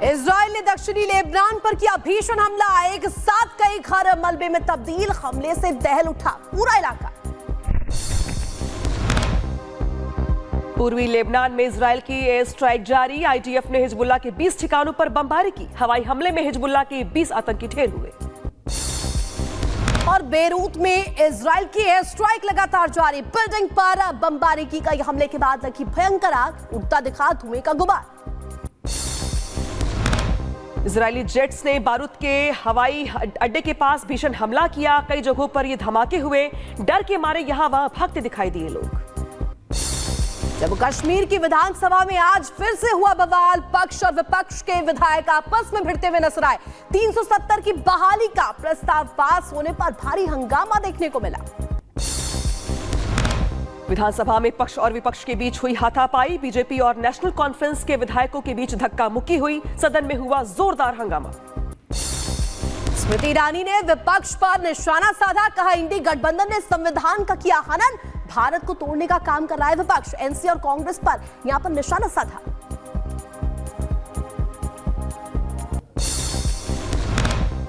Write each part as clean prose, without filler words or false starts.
Israel ने दक्षिणी Lebanon पर किया भीषण हमला। एक साथ कई घर मलबे में तब्दील। हमले से दहल उठा पूरा इलाका। पूर्वी लेबनान में इजराइल की एयर स्ट्राइक जारी। आईडीएफ ने हिजबुल्लाह के 20 ठिकानों पर बमबारी की। हवाई हमले में हिजबुल्लाह के 20 आतंकी ढेर हुए। और बेरूत में इजराइल की एयर स्ट्राइक लगातार जारी। बिल्डिंग पर बमबारी की गई। हमले के बाद लगी भयंकर आग। उड़ता दिखा धुएं का गुबार। इजरायली जेट्स ने बारूद के हवाई अड्डे के पास भीषण हमला किया। कई जगहों पर ये धमाके हुए। डर के मारे यहां वहां भागते दिखाई दिए लोग। जम्मू कश्मीर की विधानसभा में आज फिर से हुआ बवाल। पक्ष और विपक्ष के विधायक आपस में भिड़ते हुए नजर आए। 370 की बहाली का प्रस्ताव पास होने पर भारी हंगामा देखने को मिला। विधानसभा में पक्ष और विपक्ष के बीच हुई हाथापाई। बीजेपी और नेशनल कॉन्फ्रेंस के विधायकों के बीच धक्का मुक्की हुई। सदन में हुआ जोरदार हंगामा। स्मृति ईरानी ने विपक्ष पर निशाना साधा। कहा इंडी गठबंधन ने संविधान का किया हनन। भारत को तोड़ने का काम कर रहा है विपक्ष। एनसी और कांग्रेस पर यहां पर निशाना साधा।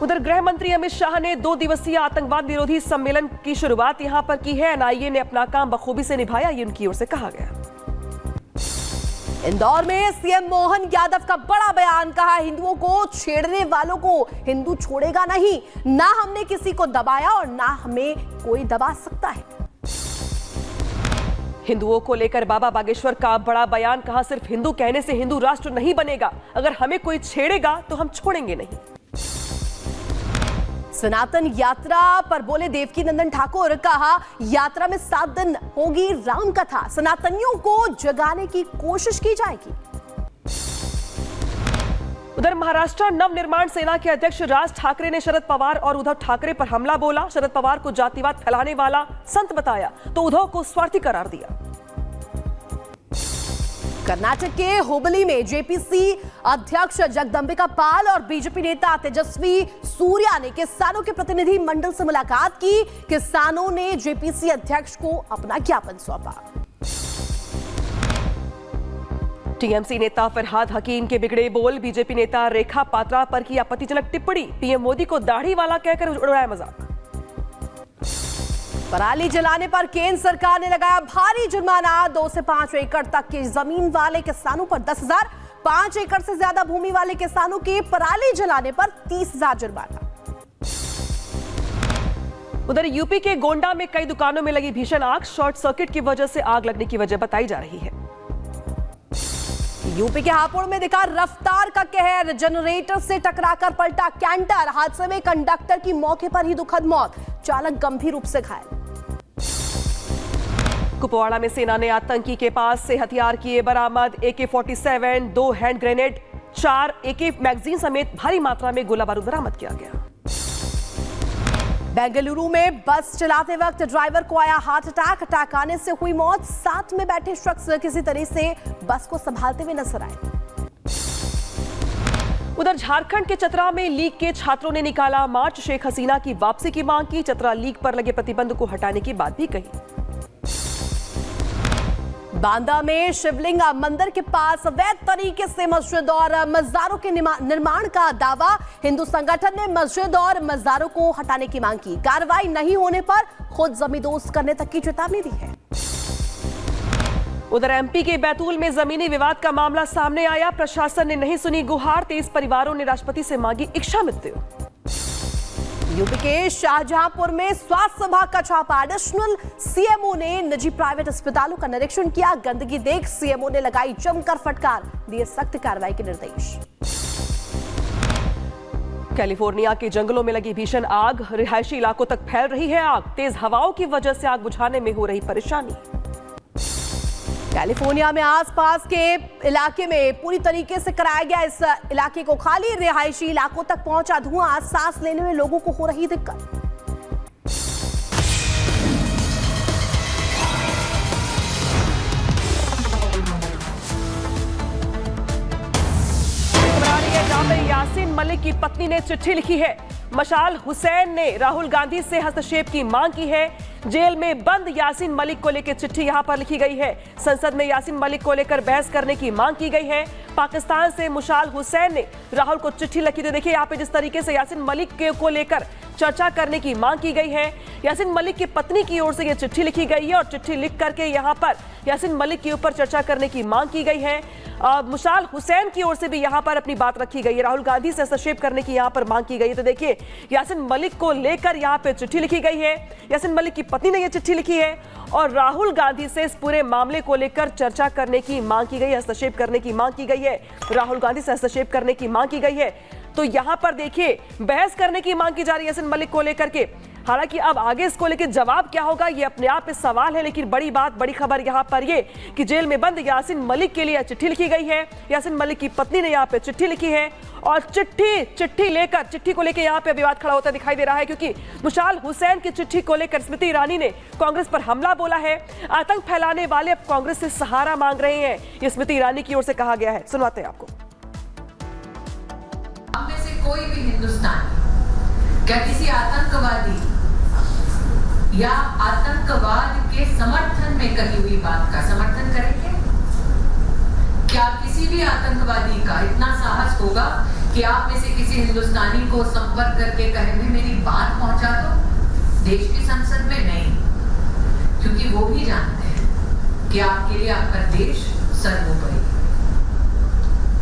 उधर गृह मंत्री अमित शाह ने 2 दिवसीय आतंकवाद विरोधी सम्मेलन की शुरुआत यहां पर की है। एनआईए ने अपना काम बखूबी से निभाया, ये उनकी ओर से कहा गया। इंदौर में सीएम मोहन यादव का बड़ा बयान। कहा हिंदुओं को छेड़ने वालों को हिंदू छोड़ेगा नहीं। ना हमने किसी को दबाया और ना हमें कोई दबा सकता है। हिंदुओं को लेकर बाबा बागेश्वर का बड़ा बयान। कहा सिर्फ हिंदू कहने से हिंदू राष्ट्र नहीं बनेगा। अगर हमें कोई छेड़ेगा तो हम छोड़ेंगे नहीं। सनातन यात्रा पर बोले देवकी नंदन ठाकुर। कहा यात्रा में 7 दिन होगी राम कथा। सनातनियों को जगाने की कोशिश की जाएगी। उधर महाराष्ट्र नवनिर्माण सेना के अध्यक्ष राज ठाकरे ने शरद पवार और उद्धव ठाकरे पर हमला बोला। शरद पवार को जातिवाद फैलाने वाला संत बताया तो उद्धव को स्वार्थी करार दिया। कर्नाटक के हुबली में जेपीसी अध्यक्ष जगदंबिका पाल और बीजेपी नेता तेजस्वी सूर्या ने किसानों के प्रतिनिधि मंडल से मुलाकात की। किसानों ने जेपीसी अध्यक्ष को अपना ज्ञापन सौंपा। टीएमसी नेता फरहाद हकीम के बिगड़े बोल। बीजेपी नेता रेखा पात्रा पर की आपत्तिजनक टिप्पणी। पीएम मोदी को दाढ़ी वाला कहकर उड़ाया मजाक। पराली जलाने पर केंद्र सरकार ने लगाया भारी जुर्माना। 2 से 5 एकड़ तक की जमीन वाले किसानों पर 10,000, 5 एकड़ से ज्यादा भूमि वाले किसानों के पराली जलाने पर 30,000 जुर्माना। उधर यूपी के गोंडा में कई दुकानों में लगी भीषण आग। शॉर्ट सर्किट की वजह से आग लगने की वजह बताई जा रही है। यूपी के हापुड़ में दिखा रफ्तार का कहर। जनरेटर से टकराकर पलटा कैंटर। हादसे में कंडक्टर की मौके पर ही दुखद मौत। चालक गंभीर रूप से घायल। कुपवाड़ा में सेना ने आतंकी के पास से हथियार किए बरामद। AK-47, 2 hand grenade, 4 AK magazine समेत भारी मात्रा में गोला बारूद बरामद किया गया। बेंगलुरु में बस चलाते वक्त ड्राइवर को आया हार्ट अटैक। अटैक आने से हुई मौत। साथ में बैठे शख्स किसी तरह से बस को संभालते हुए नजर आए। उधर झारखंड के चतरा में लीग के छात्रों ने निकाला मार्च। शेख हसीना की वापसी की मांग की। चतरा लीग पर लगे प्रतिबंध को हटाने की बात भी कही। बांदा में शिवलिंग मंदिर के पास अवैध तरीके से मस्जिद और मज़ारों के निर्माण का दावा। हिंदू संगठन ने मस्जिद और मज़ारों को हटाने की मांग की। कार्रवाई नहीं होने पर खुद जमींदोज करने तक की चेतावनी दी है। उधर एमपी के बैतूल में जमीनी विवाद का मामला सामने आया। प्रशासन ने नहीं सुनी गुहार। 23 परिवारों ने राष्ट्रपति से मांगी इच्छा मृत्यु। यूपी के शाहजहांपुर में स्वास्थ्य विभाग का छापा। एडिशनल सीएमओ ने निजी प्राइवेट अस्पतालों का निरीक्षण किया। गंदगी देख सीएमओ ने लगाई जमकर फटकार। दिए सख्त कार्रवाई के निर्देश। कैलिफोर्निया के जंगलों में लगी भीषण आग। रिहायशी इलाकों तक फैल रही है आग। तेज हवाओं की वजह से आग बुझाने में हो रही परेशानी। कैलिफोर्निया में आसपास के इलाके में पूरी तरीके से कराया गया इस इलाके को खाली। रिहायशी इलाकों तक पहुंचा धुआं। सांस लेने में लोगों को हो रही दिक्कत। यासीन मलिक की पत्नी ने चिट्ठी लिखी है। मशाल हुसैन ने राहुल गांधी से हस्तक्षेप की मांग की है। जेल में बंद यासीन मलिक को लेकर चिट्ठी यहां पर लिखी गई है। संसद में यासीन मलिक को लेकर बहस करने की मांग की गई है। पाकिस्तान से मुशाल हुसैन ने राहुल को चिट्ठी लिखी। तो देखिए यहाँ पे जिस तरीके से यासीन मलिक को लेकर चर्चा करने की मांग की गई है। यासीन मलिक की पत्नी की ओर से यह चिट्ठी लिखी गई है और चिट्ठी लिख करके यहाँ पर यासीन मलिक के ऊपर चर्चा करने की मांग की गई है। मुशाल हुसैन की ओर से भी यहाँ पर अपनी बात रखी गई है। राहुल गांधी से हस्तक्षेप करने की यहाँ पर मांग की गई है। तो देखिए यासीन मलिक को लेकर यहाँ पे चिट्ठी लिखी गई है। यासीन मलिक की पत्नी ने यह चिट्ठी लिखी है और राहुल गांधी से इस पूरे मामले को लेकर चर्चा करने की मांग की गई है, हस्तक्षेप करने की मांग की गई है। राहुल गांधी से हस्तक्षेप करने की मांग की गई है। तो यहाँ पर देखिए बहस करने की मांग की जा रही है यासीन मलिक को लेकर के। हालांकि अब आगे इसको लेकर जवाब क्या होगा ये अपने आप में सवाल है, लेकिन बड़ी बात, बड़ी खबर यहाँ पर ये कि जेल में बंद यासीन मलिक के लिए चिट्ठी लिखी गई है। यासीन मलिक की पत्नी ने यहाँ पे चिट्ठी लिखी है और चिट्ठी को लेकर यहाँ पे विवाद खड़ा होता दिखाई दे रहा है, क्योंकि मुशाल हुसैन की चिट्ठी को लेकर स्मृति ईरानी ने कांग्रेस पर हमला बोला है। आतंक फैलाने वाले अब कांग्रेस से सहारा मांग रहे हैं, ये स्मृति ईरानी की ओर से कहा गया है। सुनवाते हैं आपको। हम में से कोई भी हिंदुस्तानी क्या किसी आतंकवादी या आतंकवाद के समर्थन में कही हुई बात का समर्थन करेंगे? क्या किसी भी आतंकवादी का इतना साहस होगा कि आप में से किसी हिंदुस्तानी को संपर्क करके कहे भी मेरी बात पहुंचा दो? देश की संसद में नहीं, क्योंकि वो भी जानते हैं कि आपके लिए आपका देश सर्वोपरि।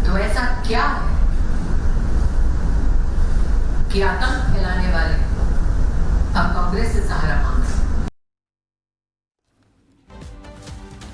तो ऐसा क्या है कि आतंक फैलाने वाले अब कांग्रेस से सहारा मांग रहे हैं?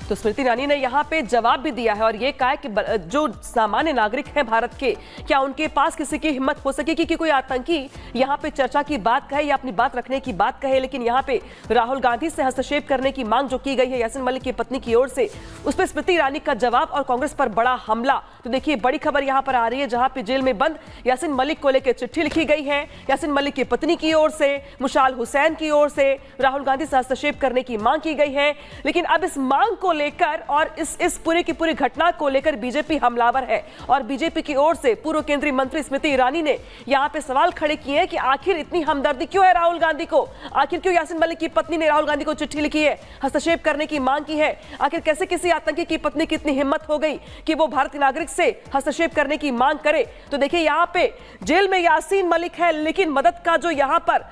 तो स्मृति ईरानी ने यहाँ पे जवाब भी दिया है और ये कहा है कि जो सामान्य नागरिक हैं भारत के, क्या उनके पास किसी की हिम्मत हो सकेगी कि कोई आतंकी यहाँ पे चर्चा की बात कहे या अपनी बात रखने की बात कहे। लेकिन यहाँ पे राहुल गांधी से हस्तक्षेप करने की मांग जो की गई है यासीन मलिक की पत्नी की ओर से, उस पर स्मृति ईरानी का जवाब और कांग्रेस पर बड़ा हमला। तो देखिए बड़ी खबर यहाँ पर आ रही है, जहाँ पे जेल में बंद यासीन मलिक को लेकर चिट्ठी लिखी गई है। यासीन मलिक की पत्नी की ओर से, मुशाल हुसैन की ओर से राहुल गांधी से हस्तक्षेप करने की मांग की गई है। लेकिन अब इस मांग को लेकर और इस पूरी की पूरी घटना को लेकर बीजेपी हमलावर है और बीजेपी की ओर से पूर्व केंद्रीय मंत्री स्मृति ईरानी ने यहां पे सवाल खड़े किए हैं कि आखिर इतनी हमदर्दी क्यों है राहुल गांधी को, आखिर क्यों यासीन मलिक की पत्नी ने राहुल गांधी को चिट्ठी लिखी है, हस्तक्षेप करने की मांग की है। आखिर कैसे किसी आतंकी की पत्नी की इतनी हिम्मत हो गई कि वो भारतीय नागरिक से हस्तक्षेप करने की मांग करे। तो देखिए यहाँ पे जेल में यासीन मलिक है, लेकिन मदद का जो यहाँ पर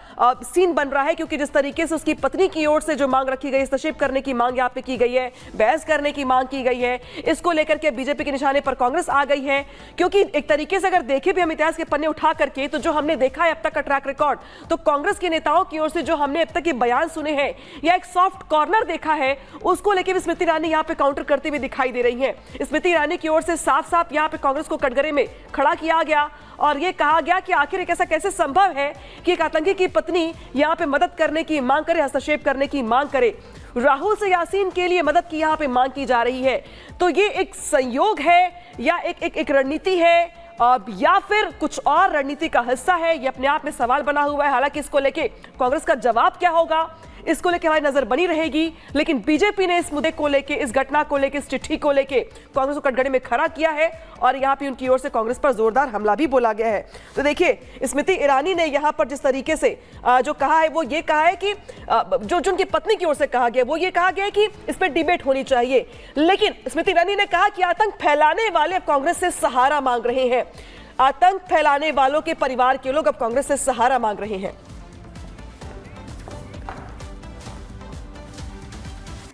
सीन बन रहा है, क्योंकि जिस तरीके से उसकी पत्नी की ओर से जो मांग रखी गई, हस्तक्षेप करने की मांग यहाँ पे की गई है, बहस करने की मांग की गई है, इसको लेकर के बीजेपी के निशाने पर कांग्रेस आ गई है। क्योंकि एक तरीके से अगर देखें भी हम इतिहास के पन्ने उठा करके, तो जो हमने देखा है अब तक का ट्रैक रिकॉर्ड, तो कांग्रेस के नेताओं की ओर से जो हमने अब तक के बयान सुने हैं या एक सॉफ्ट कॉर्नर देखा है, उसको लेकर भी स्मृति ईरानी यहाँ पे काउंटर करते हुए दिखाई दे रही है। स्मृति ईरानी की ओर से साफ साफ यहाँ पे कांग्रेस को कटघरे में खड़ा किया गया और ये कहा गया कि आखिर एक ऐसा कैसे संभव है कि एक आतंकी की पत्नी यहाँ पे मदद करने की मांग करे, हस्तक्षेप करने की मांग करे। राहुल से यासीन के लिए मदद की यहाँ पे मांग की जा रही है। तो ये एक संयोग है या एक रणनीति है या फिर कुछ और रणनीति का हिस्सा है, ये अपने आप में सवाल बना हुआ है। हालांकि इसको लेके कांग्रेस का जवाब क्या होगा, इसको लेके हमारी नजर बनी रहेगी। लेकिन बीजेपी ने इस मुद्दे को लेके, इस घटना को लेके, इस चिट्ठी को लेके कांग्रेस को कटघरे में खड़ा किया है और यहाँ पे उनकी ओर से कांग्रेस पर जोरदार हमला भी बोला गया है। तो देखिए स्मृति ईरानी ने यहाँ पर जिस तरीके से जो कहा है, वो ये कहा है कि जो उनकी पत्नी की ओर से कहा गया, वो ये कहा गया कि इस पर डिबेट होनी चाहिए। लेकिन स्मृति ईरानी ने कहा कि आतंक फैलाने वाले अब कांग्रेस से सहारा मांग रहे हैं। आतंक फैलाने वालों के परिवार के लोग अब कांग्रेस से सहारा मांग रहे हैं।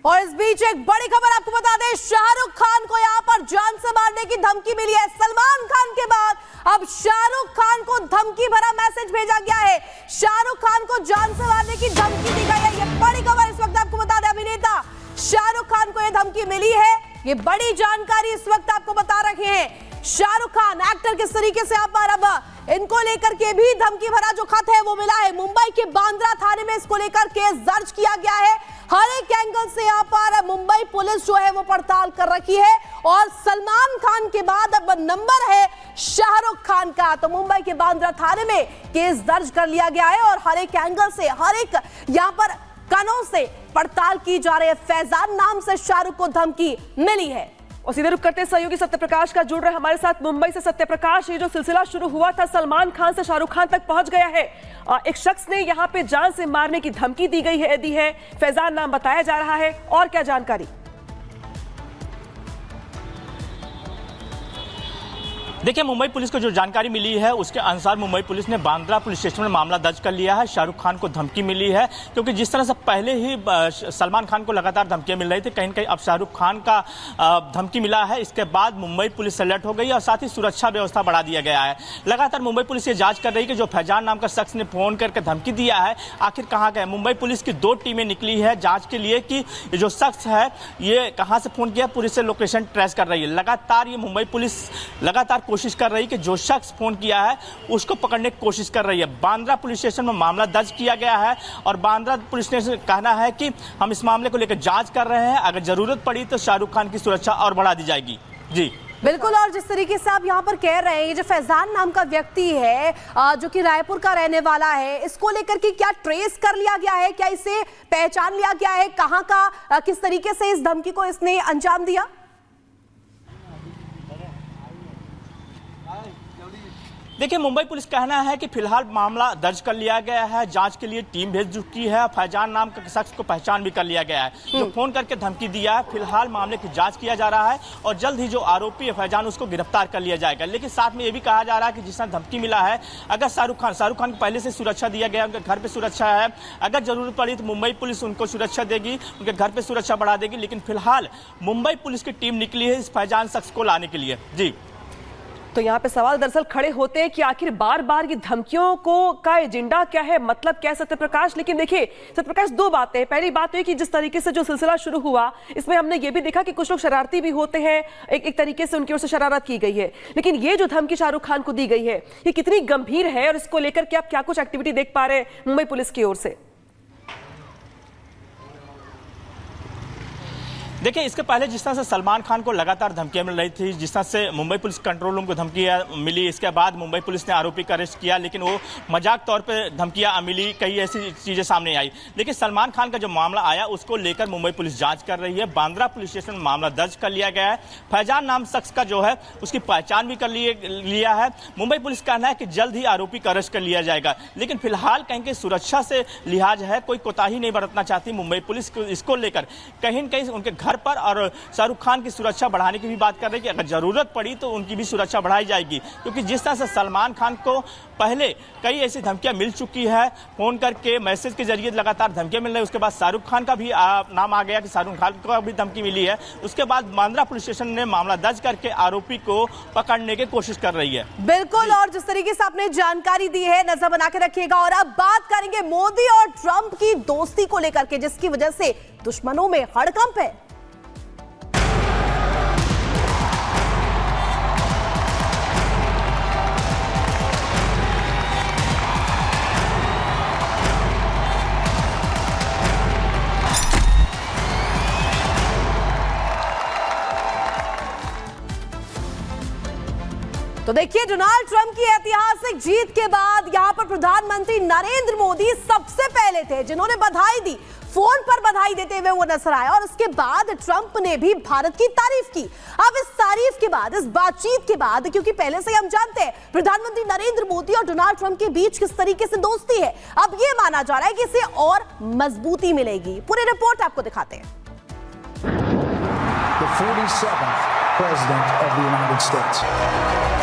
और इस बीच एक बड़ी खबर आपको बता दें, शाहरुख खान को यहां पर जान से मारने की धमकी मिली है। सलमान खान के बाद अब शाहरुख खान को धमकी भरा मैसेज भेजा गया है। शाहरुख खान को जान से मारने की धमकी दी गई है। ये बड़ी खबर इस वक्त आपको बता दें, अभिनेता शाहरुख खान को यह धमकी मिली है। ये बड़ी जानकारी इस वक्त आपको बता रहे हैं। शाहरुख खान एक्टर किस तरीके से आप पर अब इनको लेकर के भी धमकी भरा जो खत है वो मिला है। मुंबई के बांद्रा थाने में इसको लेकर केस दर्ज किया गया है। हर एक एंगल से यहाँ पर मुंबई पुलिस जो है वो पड़ताल कर रखी है और सलमान खान के बाद अब नंबर है शाहरुख खान का। तो मुंबई के बांद्रा थाने में केस दर्ज कर लिया गया है और हर एक एंगल से, हर एक यहाँ पर कनों से पड़ताल की जा रही है। फैजान नाम से शाहरुख को धमकी मिली है। और सीधे रुक करते सहयोगी सत्यप्रकाश का जुड़ रहे हमारे साथ मुंबई से। सत्यप्रकाश, ये जो सिलसिला शुरू हुआ था सलमान खान से शाहरुख खान तक पहुंच गया है। एक शख्स ने यहां पे जान से मारने की धमकी दी है, फैजान नाम बताया जा रहा है, और क्या जानकारी? देखिए, मुंबई पुलिस को जो जानकारी मिली है उसके अनुसार मुंबई पुलिस ने बांद्रा पुलिस स्टेशन में मामला दर्ज कर लिया है। शाहरुख खान को धमकी मिली है, क्योंकि जिस तरह से पहले ही सलमान खान को लगातार धमकियां मिल रही थी, कहीं न कहीं अब शाहरुख खान का धमकी मिला है। इसके बाद मुंबई पुलिस अलर्ट हो गई और साथ ही सुरक्षा व्यवस्था बढ़ा दिया गया है। लगातार मुंबई पुलिस ये जांच कर रही है कि जो फैजान नाम का शख्स ने फोन करके धमकी दिया है आखिर कहाँ गए। मुंबई पुलिस की 2 टीमें निकली है जांच के लिए कि जो शख्स है ये कहाँ से फोन किया, पुलिस से लोकेशन ट्रेस कर रही है। लगातार ये मुंबई पुलिस लगातार कोशिश कर रही है कि जो शख्स फोन किया है उसको पकड़ने की कोशिश कर रही है। बांद्रा पुलिस स्टेशन में मामला दर्ज किया गया है और बांद्रा पुलिस स्टेशन का कहना है कि हम इस मामले को लेकर जांच कर रहे हैं, अगर जरूरत पड़ी तो शाहरुख खान की सुरक्षा और बढ़ा दी जाएगी। जी बिल्कुल, और जिस तरीके से आप यहाँ पर कह रहे हैं, ये जो फैजान नाम का व्यक्ति है जो कि रायपुर का रहने वाला है, इसको लेकर के क्या ट्रेस कर लिया गया है, क्या इसे पहचान लिया गया है, कहाँ का किस तरीके से इस धमकी को इसने अंजाम दिया? देखिए, मुंबई पुलिस कहना है कि फिलहाल मामला दर्ज कर लिया गया है, जांच के लिए टीम भेज चुकी है। फैजान नाम के शख्स को पहचान भी कर लिया गया है जो फोन करके धमकी दिया है। फिलहाल मामले की जांच किया जा रहा है और जल्द ही जो आरोपी है फैजान उसको गिरफ्तार कर लिया जाएगा। लेकिन साथ में ये भी कहा जा रहा है कि जिसने धमकी मिला है, अगर शाहरुख खान को पहले से सुरक्षा दिया गया, उनके घर पर सुरक्षा है, अगर जरूरत पड़ी तो मुंबई पुलिस उनको सुरक्षा देगी, उनके घर पर सुरक्षा बढ़ा देगी। लेकिन फिलहाल मुंबई पुलिस की टीम निकली है इस फैजान शख्स को लाने के लिए। जी तो यहाँ पे सवाल दरअसल खड़े होते हैं कि आखिर बार बार ये धमकियों को का एजेंडा क्या है, मतलब क्या है सत्यप्रकाश? लेकिन देखिए सत्यप्रकाश, 2 बातें। पहली बात तो ये कि जिस तरीके से जो सिलसिला शुरू हुआ इसमें हमने ये भी देखा कि कुछ लोग शरारती भी होते हैं, एक तरीके से उनकी ओर से शरारत की गई है। लेकिन ये जो धमकी शाहरुख खान को दी गई है ये कितनी गंभीर है और इसको लेकर के आप क्या कुछ एक्टिविटी देख पा रहे हैं मुंबई पुलिस की ओर से? देखिए, इसके पहले जिस तरह से सलमान खान को लगातार धमकियां मिल रही थी, जिस तरह से मुंबई पुलिस कंट्रोल रूम को धमकियां मिली, इसके बाद मुंबई पुलिस ने आरोपी का अरेस्ट किया, लेकिन वो मजाक तौर पे धमकियां मिली, कई ऐसी चीजें सामने आई। लेकिन सलमान खान का जो मामला आया उसको लेकर मुंबई पुलिस जांच कर रही है। बांद्रा पुलिस स्टेशन में मामला दर्ज कर लिया गया है। फैजान नाम शख्स का जो है उसकी पहचान भी कर लिया है। मुंबई पुलिस का कहना है कि जल्द ही आरोपी का अरेस्ट कर लिया जाएगा। लेकिन फिलहाल कहीं के सुरक्षा से लिहाज है, कोई कोताही नहीं बरतना चाहती मुंबई पुलिस। इसको लेकर कहीं न कहीं उनके घर पर और शाहरुख खान की सुरक्षा बढ़ाने की भी बात कर रहे हैं कि अगर जरूरत पड़ी तो उनकी भी सुरक्षा बढ़ाई जाएगी। क्योंकि जिस तरह से सलमान खान को पहले कई ऐसी धमकियां मिल चुकी है, फोन करके मैसेज के जरिए लगातार धमकियां मिल रही है। उसके बाद शाहरुख खान का भी नाम आ गया कि शाहरुख खान को भी धमकी मिली है। उसके बाद बांद्रा पुलिस स्टेशन ने मामला दर्ज करके आरोपी को पकड़ने की कोशिश कर रही है। बिल्कुल, और जिस तरीके से आपने जानकारी दी है नजर बना के रखिएगा। और अब बात करेंगे मोदी और ट्रंप की दोस्ती को लेकर के, जिसकी वजह से दुश्मनों में हड़कंप है। तो देखिए, डोनाल्ड ट्रंप की ऐतिहासिक जीत के बाद यहां पर प्रधानमंत्री नरेंद्र मोदी सबसे पहले थे जिन्होंने बधाई दी। फोन पर बधाई देते हुए वो नजर आए और उसके बाद ट्रंप ने भी भारत की तारीफ की। अब इस तारीफ के बाद, इस बातचीत के बाद, क्योंकि पहले से हम जानते हैं प्रधानमंत्री नरेंद्र मोदी और डोनाल्ड ट्रंप के बीच किस तरीके से दोस्ती है, अब ये माना जा रहा है कि इसे और मजबूती मिलेगी। पूरी रिपोर्ट आपको दिखाते हैं। The 47th President of the United States.